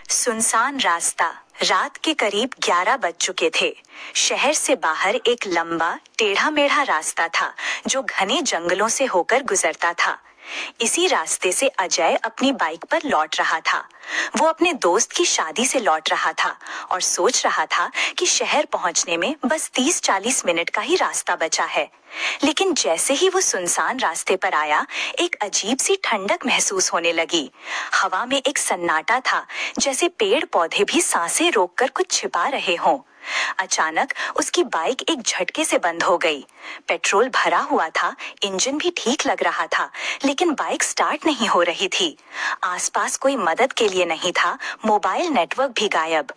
सुनसान रास्ता। रात के करीब 11 बज चुके थे। शहर से बाहर एक लंबा टेढ़ा मेढ़ा रास्ता था जो घने जंगलों से होकर गुजरता था। इसी रास्ते से अजय अपनी बाइक पर लौट रहा था। वो अपने दोस्त की शादी से लौट रहा था और सोच रहा था कि शहर पहुंचने में बस 30-40 मिनट का ही रास्ता बचा है। लेकिन जैसे ही वो सुनसान रास्ते पर आया, एक अजीब सी ठंडक महसूस होने लगी। हवा में एक सन्नाटा था, जैसे पेड़ पौधे भी सांसें रोककर कुछ छिपा रहे हों। अचानक उसकी बाइक एक झटके से बंद हो गई। पेट्रोल भरा हुआ था, इंजन भी ठीक लग रहा था, लेकिन बाइक स्टार्ट नहीं हो रही थी। आसपास कोई मदद के लिए नहीं था, मोबाइल नेटवर्क भी गायब।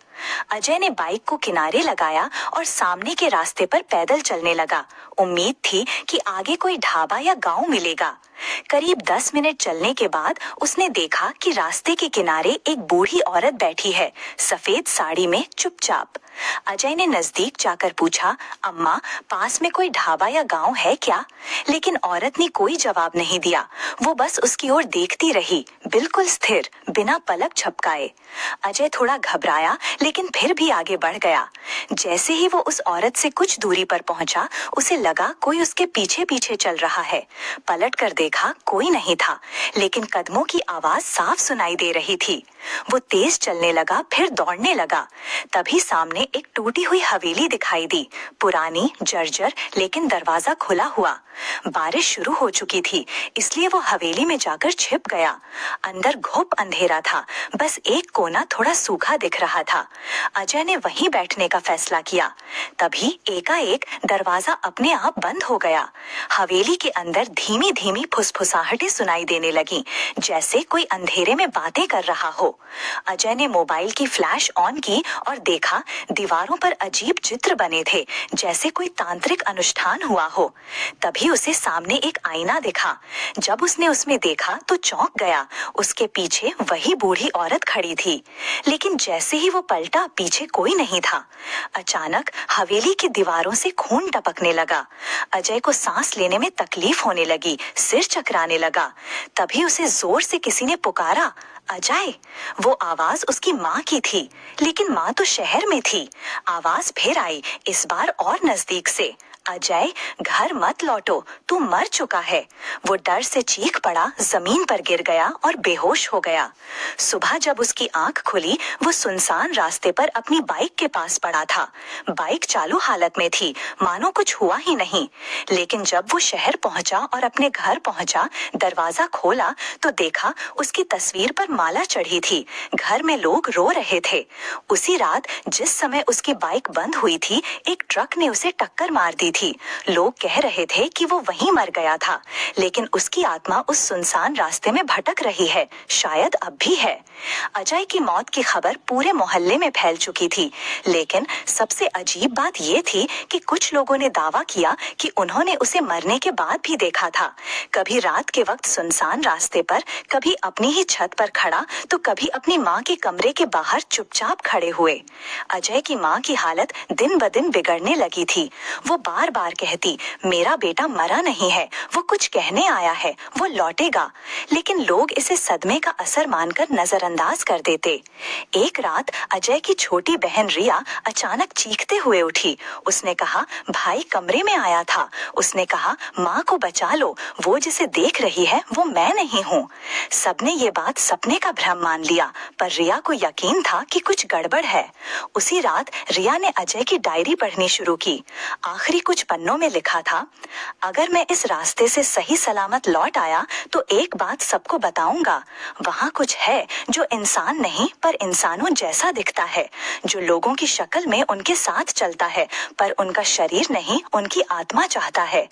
अजय ने बाइक को किनारे लगाया और सामने के रास्ते पर पैदल चलने लगा। उम्मीद थी कि आगे कोई ढाबा या गांव मिलेगा। करीब 10 मिनट चलने के बाद उसने देखा कि रास्ते के किनारे एक बूढ़ी औरत बैठी है, सफेद साड़ी में चुपचाप। अजय ने नजदीक जाकर पूछा, अम्मा, पास में कोई ढाबा या गांव है क्या? लेकिन औरत ने कोई जवाब नहीं दिया। वो बस उसकी ओर देखती रही, बिल्कुल स्थिर, बिना पलक झपकाए। अजय थोड़ा घबराया, लेकिन फिर भी आगे बढ़ गया। जैसे ही वो उस औरत से कुछ दूरी पर पहुंचा, उसे लगा कोई उसके पीछे पीछे चल रहा है। पलट कर देखा, कोई नहीं था, लेकिन कदमों की आवाज साफ सुनाई दे रही थी। वो तेज चलने लगा, फिर दौड़ने लगा। तभी सामने एक टूटी हुई हवेली दिखाई दी, पुरानी, जर्जर, लेकिन दरवाजा खुला हुआ। बारिश शुरू हो चुकी थी, इसलिए वो हवेली में जाकर छिप गया। अंदर घुप अंधेरा था, बस एक कोना थोड़ा सूखा दिख रहा था। अजय ने वहीं बैठने का फैसला किया। तभी एकाएक दरवाजा अपने आप बंद हो गया। हवेली के अंदर धीमी धीमी फुसफुसाहटें सुनाई देने लगी, जैसे कोई अंधेरे में बातें कर रहा हो। अजय ने मोबाइल की फ्लैश ऑन की और देखा, दीवारों पर अजीब चित्र बने थे, जैसे कोई तांत्रिक अनुष्ठान हुआ हो। तभी उसे सामने एक आईना दिखा। जब उसने उसमें देखा तो चौंक गया। उसके पीछे वही बूढ़ी औरत खड़ी थी, लेकिन जैसे ही वो पलटा, पीछे कोई नहीं था। अचानक हवेली की दीवारों से खून टपकने लगा। अजय को सांस लेने में तकलीफ होने लगी, सिर चकराने लगा। तभी उसे जोर से किसी ने पुकारा, अजय। वो आवाज उसकी माँ की थी, लेकिन माँ तो शहर में थी। आवाज फिर आई, इस बार और नजदीक से, अजय, घर मत लौटो, तू मर चुका है। वो डर से चीख पड़ा, जमीन पर गिर गया और बेहोश हो गया। सुबह जब उसकी आंख खुली, वो सुनसान रास्ते पर अपनी बाइक के पास पड़ा था। बाइक चालू हालत में थी, मानो कुछ हुआ ही नहीं। लेकिन जब वो शहर पहुंचा और अपने घर पहुंचा, दरवाजा खोला तो देखा उसकी तस्वीर पर माला चढ़ी थी। घर में लोग रो रहे थे। उसी रात जिस समय उसकी बाइक बंद हुई थी, एक ट्रक ने उसे टक्कर मार दी थी। लोग कह रहे थे कि वो वहीं मर गया था, लेकिन उसकी आत्मा उस सुनसान रास्ते में भटक रही है, शायद अब भी है। अजय की मौत की खबर पूरे मोहल्ले में फैल चुकी थी, लेकिन सबसे अजीब बात ये थी कि कुछ लोगों ने दावा किया कि उन्होंने उसे मरने के बाद भी देखा था। कभी रात के वक्त सुनसान रास्ते पर, कभी अपनी ही छत पर खड़ा, तो कभी अपनी माँ के कमरे के बाहर चुपचाप खड़े हुए। अजय की माँ की हालत दिन ब दिन बिगड़ने लगी थी। वो बार बार कहती, मेरा बेटा मरा नहीं है, वो कुछ कहने आया है, वो लौटेगा। लेकिन लोग इसे सदमे का असर मानकर नजरअंदाज कर देते। एक रात अजय की छोटी बहन रिया अचानक चीखते हुए उठी। उसने कहा, भाई कमरे में आया था। उसने कहा, माँ को बचा लो, वो जिसे देख रही है वो मैं नहीं हूँ। सबने ये बात सपने का भ्रम मान लिया, पर रिया को यकीन था कि कुछ गड़बड़ है। उसी रात रिया ने अजय की डायरी पढ़नी शुरू की। आखिरी कुछ पन्नों में लिखा था, अगर मैं इस रास्ते से सही सलामत लौट आया तो एक बात सबको बताऊंगा। वहाँ कुछ है जो इंसान नहीं पर इंसानों जैसा दिखता है, जो लोगों की शक्ल में उनके साथ चलता है, पर उनका शरीर नहीं, उनकी आत्मा चाहता है।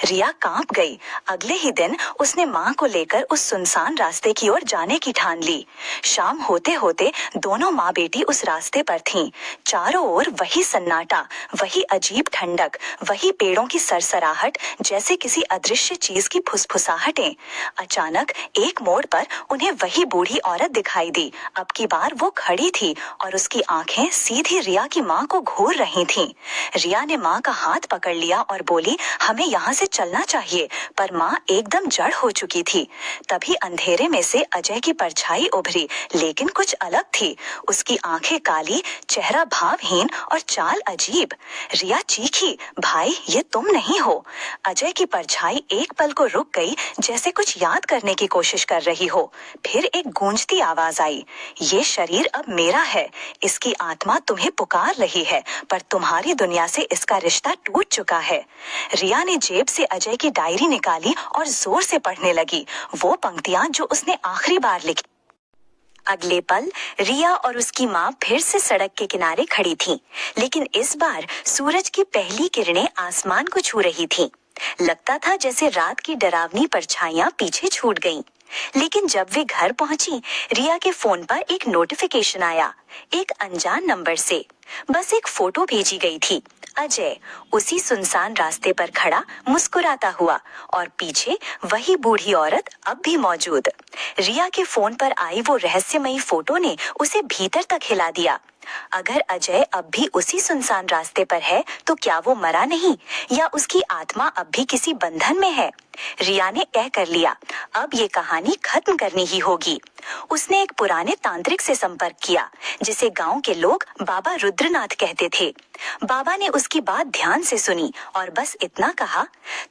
रिया कांप गई। अगले ही दिन उसने माँ को लेकर उस सुनसान रास्ते की ओर जाने की ठान ली। शाम होते होते दोनों माँ बेटी उस रास्ते पर थीं। चारों ओर वही सन्नाटा, वही अजीब ठंडक, वही पेड़ों की सरसराहट, जैसे किसी अदृश्य चीज की फुसफुसाहटें। अचानक एक मोड़ पर उन्हें वही बूढ़ी औरत दिखाई दी। अब की बार वो खड़ी थी और उसकी आंखें सीधी रिया की माँ को घूर रही थीं। रिया ने माँ का हाथ पकड़ लिया और बोली, हमें यहाँ से चलना चाहिए। पर माँ एकदम जड़ हो चुकी थी। तभी अंधेरे में से अजय की परछाई उभरी, लेकिन कुछ अलग थी। उसकी आंखें काली, चेहरा भावहीन और चाल अजीब। रिया चीखी, भाई ये तुम नहीं हो। अजय की परछाई एक पल को रुक गई, जैसे कुछ याद करने की कोशिश कर रही हो। फिर एक गूंजती आवाज आई, ये शरीर अब मेरा है। इसकी आत्मा तुम्हें पुकार रही है, पर तुम्हारी दुनिया से इसका रिश्ता टूट चुका है। रिया ने जेब से अजय की डायरी निकाली और जोर से पढ़ने लगी, वो पंक्तियां जो उसने आखिरी बार लिखी। अगले पल रिया और उसकी माँ फिर से सड़क के किनारे खड़ी थीं, लेकिन इस बार सूरज की पहली किरणें आसमान को छू रही थीं। लगता था जैसे रात की डरावनी परछाइयां पीछे छूट गईं। लेकिन जब वे घर पहुंची, रिया के फोन पर एक नोटिफिकेशन आया, एक अनजान नंबर से। बस एक फोटो भेजी गई थी, अजय उसी सुनसान रास्ते पर खड़ा मुस्कुराता हुआ, और पीछे वही बूढ़ी औरत अब भी मौजूद। रिया के फोन पर आई वो रहस्यमयी फोटो ने उसे भीतर तक हिला दिया। अगर अजय अब भी उसी सुनसान रास्ते पर है, तो क्या वो मरा नहीं, या उसकी आत्मा अब भी किसी बंधन में है? रिया ने तय कर लिया, अब ये कहानी खत्म करनी ही होगी। उसने एक पुराने तांत्रिक से संपर्क किया, जिसे गांव के लोग बाबा रुद्रनाथ कहते थे। बाबा ने उसकी बात ध्यान से सुनी और बस इतना कहा,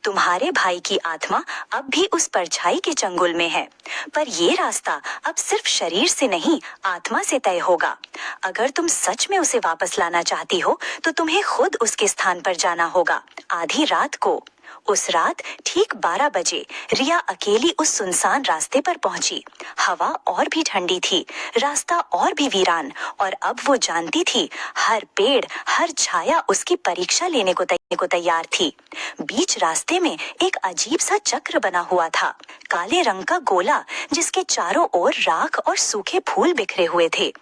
तुम्हारे भाई की आत्मा अब भी उस परछाई के चंगुल में है, पर ये रास्ता अब सिर्फ शरीर से नहीं, आत्मा से तय होगा। अगर तुम सच में उसे वापस लाना चाहती हो, तो तुम्हें खुद उसके स्थान पर जाना होगा, आधी रात को। उस रात ठीक 12 बजे रिया अकेली उस सुनसान रास्ते पर पहुंची। हवा और भी ठंडी थी, रास्ता और भी वीरान, और अब वो जानती थी हर पेड़, हर छाया उसकी परीक्षा लेने को तैयार थी। बीच रास्ते में एक अजीब सा चक्र बना हुआ था, काले रंग का गोला, जिसके चारों ओर राख और सूखे फूल बिखरे हुए थे।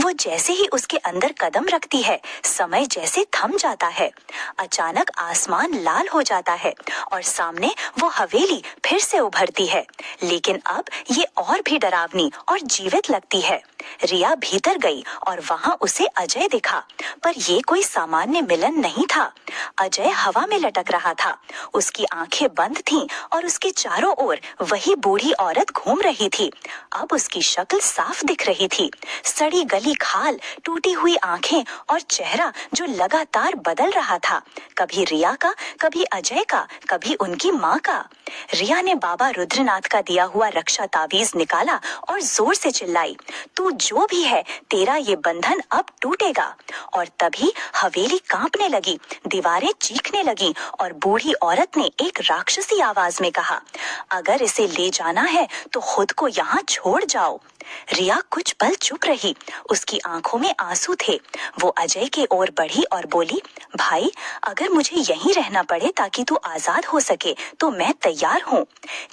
वो जैसे ही उसके अंदर कदम रखती है, समय जैसे थम जाता है। अचानक आसमान लाल हो जाता है और सामने वो हवेली फिर से उभरती है, लेकिन अब ये और भी डरावनी और जीवित लगती है। रिया भीतर गई और वहां उसे अजय दिखा, पर ये कोई सामान्य मिलन नहीं था। अजय हवा में लटक रहा था, उसकी आंखें बंद थीं और उसके चारों ओर वही बूढ़ी औरत घूम रही थी। अब उसकी शक्ल साफ दिख रही थी, सड़ी गली खाल, टूटी हुई आंखें और चेहरा जो लगातार बदल रहा था, कभी रिया का, कभी अजय का, कभी उनकी माँ का। रिया ने बाबा रुद्रनाथ का दिया हुआ रक्षा तावीज निकाला और जोर से चिल्लाई, तू जो भी है, तेरा ये बंधन अब टूटेगा। और तभी हवेली कांपने लगी, दीवारें चीखने लगी और बूढ़ी औरत ने एक राक्षसी आवाज में कहा, अगर इसे ले जाना है तो खुद को यहाँ छोड़ जाओ। रिया कुछ पल चुप रही, उसकी आंखों में आंसू थे। वो अजय के ओर बढ़ी और बोली, भाई अगर मुझे यहीं रहना पड़े ताकि तू आजाद हो सके, तो मैं तैयार हूँ।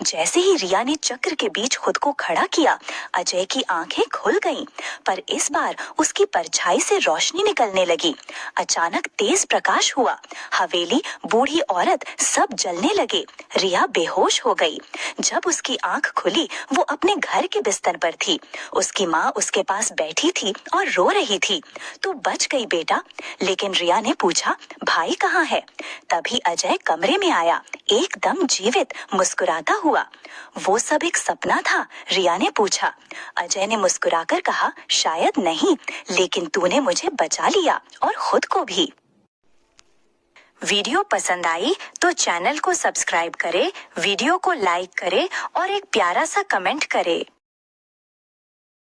जैसे ही रिया ने चक्र के बीच खुद को खड़ा किया, अजय की आंखें खुल गईं, पर इस बार उसकी परछाई से रोशनी निकलने लगी। अचानक तेज प्रकाश हुआ, हवेली, बूढ़ी औरत सब जलने लगे। रिया बेहोश हो गई। जब उसकी आंख खुली, वो अपने घर के बिस्तर पर थी। उसकी माँ उसके पास बैठी थी और रो रही थी। तू बच गई बेटा। लेकिन रिया ने पूछा, भाई कहाँ है? तभी अजय कमरे में आया, एकदम जीवित, मुस्कुराता हुआ। वो सब एक सपना था? रिया ने पूछा। अजय ने मुस्कुराकर कहा, शायद नहीं, लेकिन तूने मुझे बचा लिया और खुद को भी। वीडियो पसंद आई तो चैनल को सब्सक्राइब करें, वीडियो को लाइक करें और एक प्यारा सा कमेंट करें।